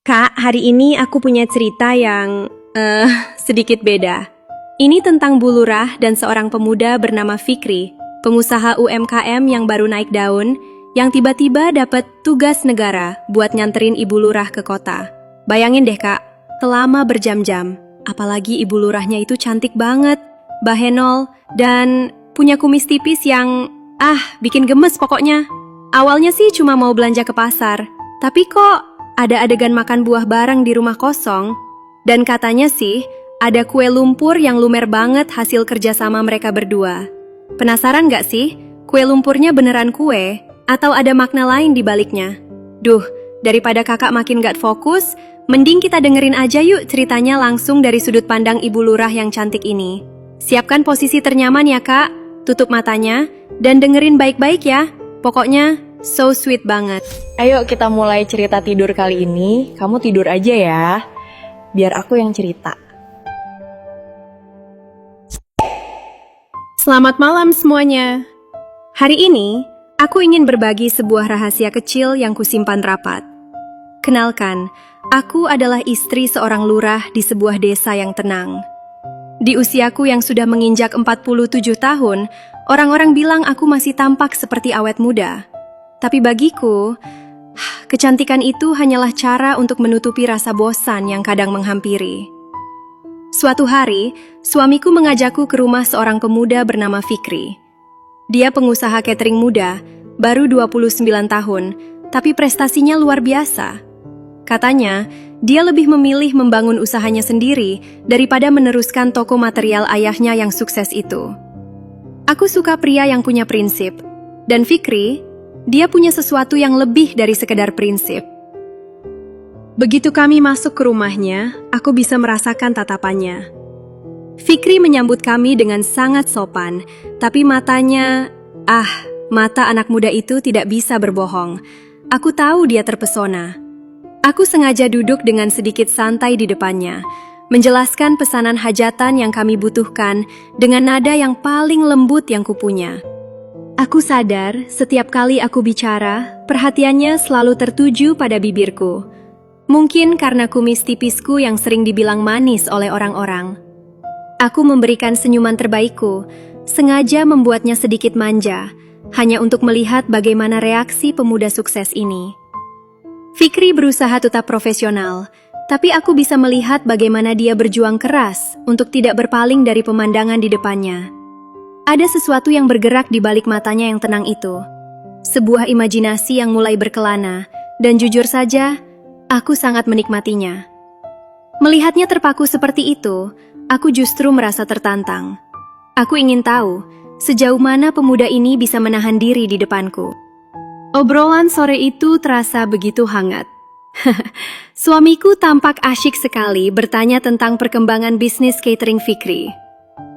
Kak, hari ini aku punya cerita yang sedikit beda. Ini tentang Bu Lurah dan seorang pemuda bernama Fikri, pengusaha UMKM yang baru naik daun, yang tiba-tiba dapat tugas negara buat nyanterin Ibu Lurah ke kota. Bayangin deh Kak, selama berjam-jam, apalagi Ibu Lurahnya itu cantik banget, bahenol, dan punya kumis tipis yang, bikin gemes pokoknya. Awalnya sih cuma mau belanja ke pasar, tapi kok ada adegan makan buah bareng di rumah kosong, dan katanya sih ada kue lumpur yang lumer banget hasil kerjasama mereka berdua. Penasaran gak sih, kue lumpurnya beneran kue atau ada makna lain di baliknya? Duh, daripada kakak makin gak fokus, mending kita dengerin aja yuk ceritanya langsung dari sudut pandang Ibu Lurah yang cantik ini. Siapkan posisi ternyaman ya kak, tutup matanya, dan dengerin baik-baik ya. Pokoknya so sweet banget. Ayo kita mulai cerita tidur kali ini. Kamu tidur aja ya, biar aku yang cerita. Selamat malam semuanya. Hari ini, aku ingin berbagi sebuah rahasia kecil yang kusimpan rapat. Kenalkan, aku adalah istri seorang lurah di sebuah desa yang tenang. Di usiaku yang sudah menginjak 47 tahun, orang-orang bilang aku masih tampak seperti awet muda. Tapi bagiku, kecantikan itu hanyalah cara untuk menutupi rasa bosan yang kadang menghampiri. Suatu hari, suamiku mengajakku ke rumah seorang pemuda bernama Fikri. Dia pengusaha catering muda, baru 29 tahun, tapi prestasinya luar biasa. Katanya, dia lebih memilih membangun usahanya sendiri daripada meneruskan toko material ayahnya yang sukses itu. Aku suka pria yang punya prinsip, dan Fikri, dia punya sesuatu yang lebih dari sekedar prinsip. Begitu kami masuk ke rumahnya, aku bisa merasakan tatapannya. Fikri menyambut kami dengan sangat sopan, tapi matanya, mata anak muda itu tidak bisa berbohong. Aku tahu dia terpesona. Aku sengaja duduk dengan sedikit santai di depannya, menjelaskan pesanan hajatan yang kami butuhkan dengan nada yang paling lembut yang kupunya. Aku sadar, setiap kali aku bicara, perhatiannya selalu tertuju pada bibirku. Mungkin karena kumis tipisku yang sering dibilang manis oleh orang-orang. Aku memberikan senyuman terbaikku, sengaja membuatnya sedikit manja, hanya untuk melihat bagaimana reaksi pemuda sukses ini. Fikri berusaha tetap profesional, tapi aku bisa melihat bagaimana dia berjuang keras untuk tidak berpaling dari pemandangan di depannya. Ada sesuatu yang bergerak di balik matanya yang tenang itu. Sebuah imajinasi yang mulai berkelana, dan jujur saja, aku sangat menikmatinya. Melihatnya terpaku seperti itu, aku justru merasa tertantang. Aku ingin tahu, sejauh mana pemuda ini bisa menahan diri di depanku. Obrolan sore itu terasa begitu hangat. Suamiku tampak asyik sekali bertanya tentang perkembangan bisnis catering Fikri.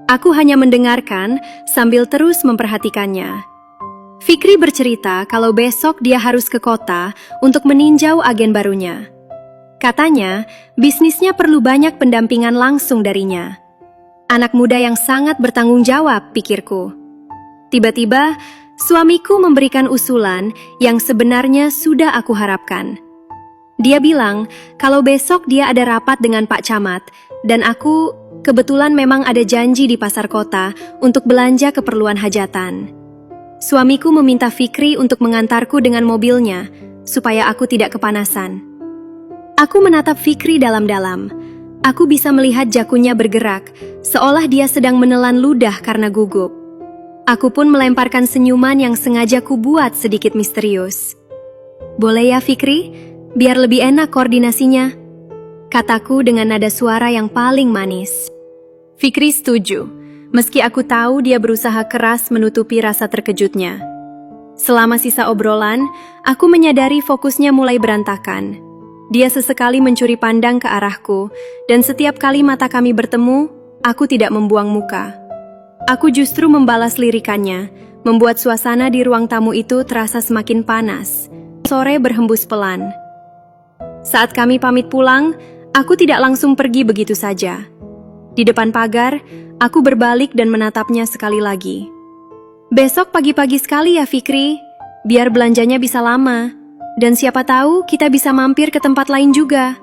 Aku hanya mendengarkan sambil terus memperhatikannya. Fikri bercerita kalau besok dia harus ke kota untuk meninjau agen barunya. Katanya, bisnisnya perlu banyak pendampingan langsung darinya. Anak muda yang sangat bertanggung jawab, pikirku. Tiba-tiba, suamiku memberikan usulan yang sebenarnya sudah aku harapkan. Dia bilang kalau besok dia ada rapat dengan Pak Camat, dan aku kebetulan memang ada janji di pasar kota untuk belanja keperluan hajatan. Suamiku meminta Fikri untuk mengantarku dengan mobilnya, supaya aku tidak kepanasan. Aku menatap Fikri dalam-dalam. Aku bisa melihat jakunya bergerak, seolah dia sedang menelan ludah karena gugup. Aku pun melemparkan senyuman yang sengaja kubuat sedikit misterius. Boleh ya Fikri? Biar lebih enak koordinasinya, kataku dengan nada suara yang paling manis. Fikri setuju, meski aku tahu dia berusaha keras menutupi rasa terkejutnya. Selama sisa obrolan, aku menyadari fokusnya mulai berantakan. Dia sesekali mencuri pandang ke arahku, dan setiap kali mata kami bertemu, aku tidak membuang muka. Aku justru membalas lirikannya, membuat suasana di ruang tamu itu terasa semakin panas. Sore berhembus pelan. Saat kami pamit pulang, aku tidak langsung pergi begitu saja. Di depan pagar, aku berbalik dan menatapnya sekali lagi. Besok pagi-pagi sekali ya Fikri, biar belanjanya bisa lama. Dan siapa tahu kita bisa mampir ke tempat lain juga.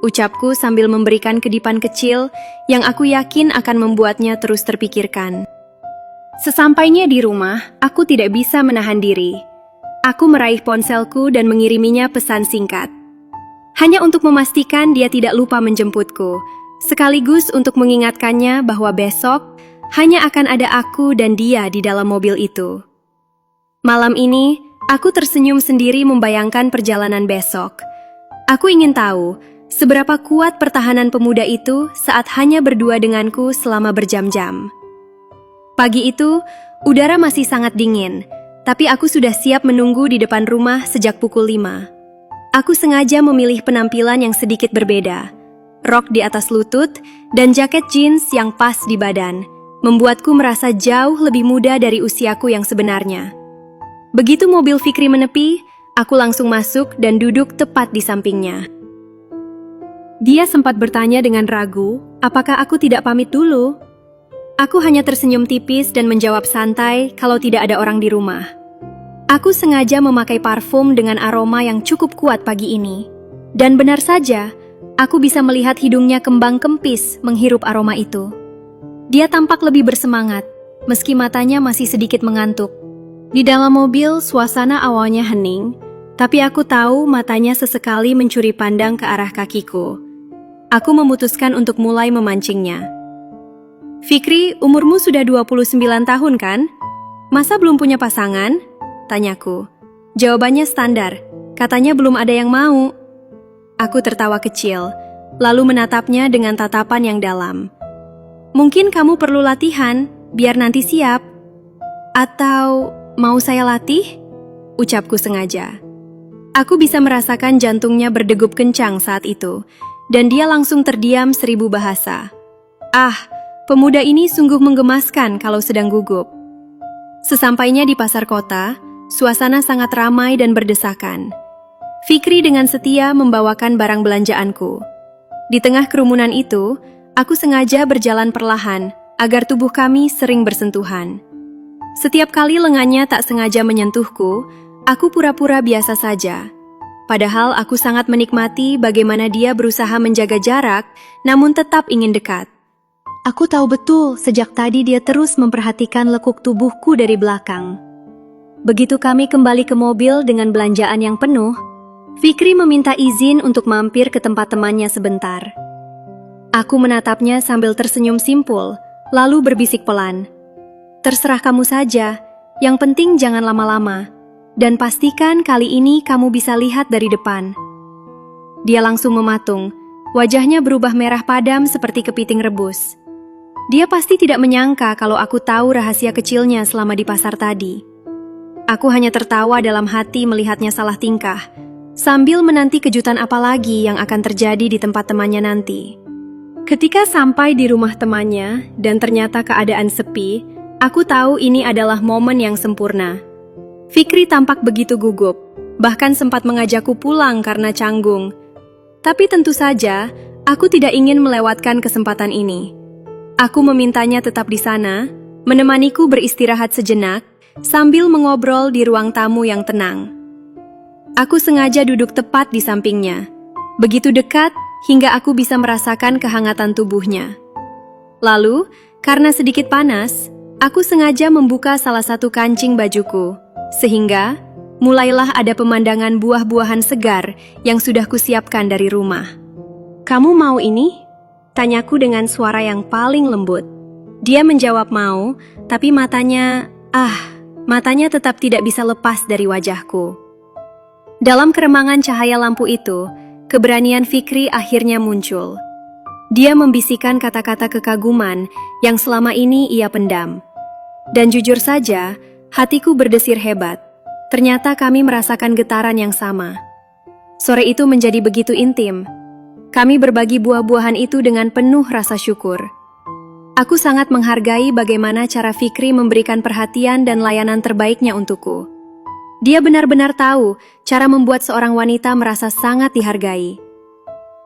Ucapku sambil memberikan kedipan kecil yang aku yakin akan membuatnya terus terpikirkan. Sesampainya di rumah, aku tidak bisa menahan diri. Aku meraih ponselku dan mengiriminya pesan singkat. Hanya untuk memastikan dia tidak lupa menjemputku, sekaligus untuk mengingatkannya bahwa besok hanya akan ada aku dan dia di dalam mobil itu. Malam ini, aku tersenyum sendiri membayangkan perjalanan besok. Aku ingin tahu seberapa kuat pertahanan pemuda itu saat hanya berdua denganku selama berjam-jam. Pagi itu, udara masih sangat dingin, tapi aku sudah siap menunggu di depan rumah sejak pukul 5. Aku sengaja memilih penampilan yang sedikit berbeda. Rok di atas lutut dan jaket jeans yang pas di badan, membuatku merasa jauh lebih muda dari usiaku yang sebenarnya. Begitu mobil Fikri menepi, aku langsung masuk dan duduk tepat di sampingnya. Dia sempat bertanya dengan ragu, apakah aku tidak pamit dulu? Aku hanya tersenyum tipis dan menjawab santai kalau tidak ada orang di rumah. Aku sengaja memakai parfum dengan aroma yang cukup kuat pagi ini. Dan benar saja, aku bisa melihat hidungnya kembang kempis menghirup aroma itu. Dia tampak lebih bersemangat, meski matanya masih sedikit mengantuk. Di dalam mobil, suasana awalnya hening, tapi aku tahu matanya sesekali mencuri pandang ke arah kakiku. Aku memutuskan untuk mulai memancingnya. Fikri, umurmu sudah 29 tahun kan? Masa belum punya pasangan? Tanyaku. Jawabannya standar, katanya belum ada yang mau. Aku tertawa kecil, lalu menatapnya dengan tatapan yang dalam. Mungkin kamu perlu latihan, biar nanti siap. Atau mau saya latih? Ucapku sengaja. Aku bisa merasakan jantungnya berdegup kencang saat itu, dan dia langsung terdiam 1000 bahasa. Ah, pemuda ini sungguh menggemaskan kalau sedang gugup. Sesampainya di pasar kota, suasana sangat ramai dan berdesakan. Fikri dengan setia membawakan barang belanjaanku. Di tengah kerumunan itu, aku sengaja berjalan perlahan agar tubuh kami sering bersentuhan. Setiap kali lengannya tak sengaja menyentuhku, aku pura-pura biasa saja. Padahal aku sangat menikmati bagaimana dia berusaha menjaga jarak, namun tetap ingin dekat. Aku tahu betul sejak tadi dia terus memperhatikan lekuk tubuhku dari belakang. Begitu kami kembali ke mobil dengan belanjaan yang penuh, Fikri meminta izin untuk mampir ke tempat temannya sebentar. Aku menatapnya sambil tersenyum simpul, lalu berbisik pelan. Terserah kamu saja, yang penting jangan lama-lama, dan pastikan kali ini kamu bisa lihat dari depan. Dia langsung mematung, wajahnya berubah merah padam seperti kepiting rebus. Dia pasti tidak menyangka kalau aku tahu rahasia kecilnya selama di pasar tadi. Aku hanya tertawa dalam hati melihatnya salah tingkah, sambil menanti kejutan apa lagi yang akan terjadi di tempat temannya nanti. Ketika sampai di rumah temannya dan ternyata keadaan sepi, aku tahu ini adalah momen yang sempurna. Fikri tampak begitu gugup, bahkan sempat mengajakku pulang karena canggung. Tapi tentu saja, aku tidak ingin melewatkan kesempatan ini. Aku memintanya tetap di sana, menemaniku beristirahat sejenak, sambil mengobrol di ruang tamu yang tenang. Aku sengaja duduk tepat di sampingnya, begitu dekat hingga aku bisa merasakan kehangatan tubuhnya. Lalu, karena sedikit panas, aku sengaja membuka salah satu kancing bajuku, sehingga mulailah ada pemandangan buah-buahan segar yang sudah kusiapkan dari rumah. "Kamu mau ini?" Tanyaku dengan suara yang paling lembut. Dia menjawab mau, tapi matanya tetap tidak bisa lepas dari wajahku. Dalam keremangan cahaya lampu itu, keberanian Fikri akhirnya muncul. Dia membisikkan kata-kata kekaguman yang selama ini ia pendam. Dan jujur saja, hatiku berdesir hebat. Ternyata kami merasakan getaran yang sama. Sore itu menjadi begitu intim. Kami berbagi buah-buahan itu dengan penuh rasa syukur. Aku sangat menghargai bagaimana cara Fikri memberikan perhatian dan layanan terbaiknya untukku. Dia benar-benar tahu cara membuat seorang wanita merasa sangat dihargai.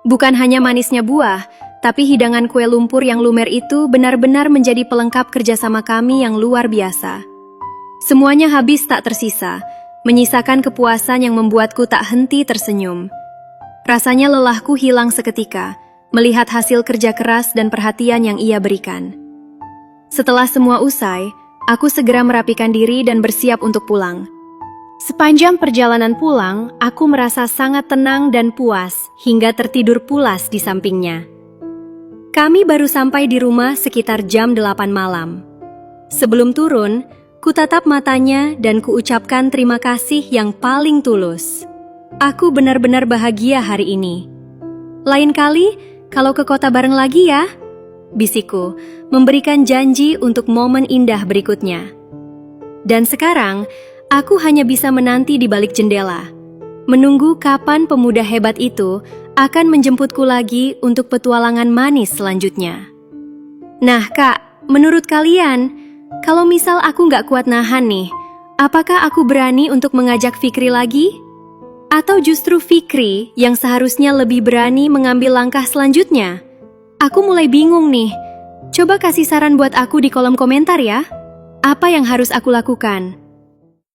Bukan hanya manisnya buah, tapi hidangan kue lumpur yang lumer itu benar-benar menjadi pelengkap kerjasama kami yang luar biasa. Semuanya habis tak tersisa, menyisakan kepuasan yang membuatku tak henti tersenyum. Rasanya lelahku hilang seketika, melihat hasil kerja keras dan perhatian yang ia berikan. Setelah semua usai, aku segera merapikan diri dan bersiap untuk pulang. Sepanjang perjalanan pulang, aku merasa sangat tenang dan puas hingga tertidur pulas di sampingnya. Kami baru sampai di rumah sekitar jam 8 malam. Sebelum turun, ku tatap matanya dan kuucapkan terima kasih yang paling tulus. Aku benar-benar bahagia hari ini. Lain kali, kalau ke kota bareng lagi ya, bisikku, memberikan janji untuk momen indah berikutnya. Dan sekarang, aku hanya bisa menanti di balik jendela, menunggu kapan pemuda hebat itu akan menjemputku lagi untuk petualangan manis selanjutnya. Nah kak, menurut kalian, kalau misal aku nggak kuat nahan nih, apakah aku berani untuk mengajak Fikri lagi? Atau justru Fikri yang seharusnya lebih berani mengambil langkah selanjutnya? Aku mulai bingung nih. Coba kasih saran buat aku di kolom komentar ya. Apa yang harus aku lakukan?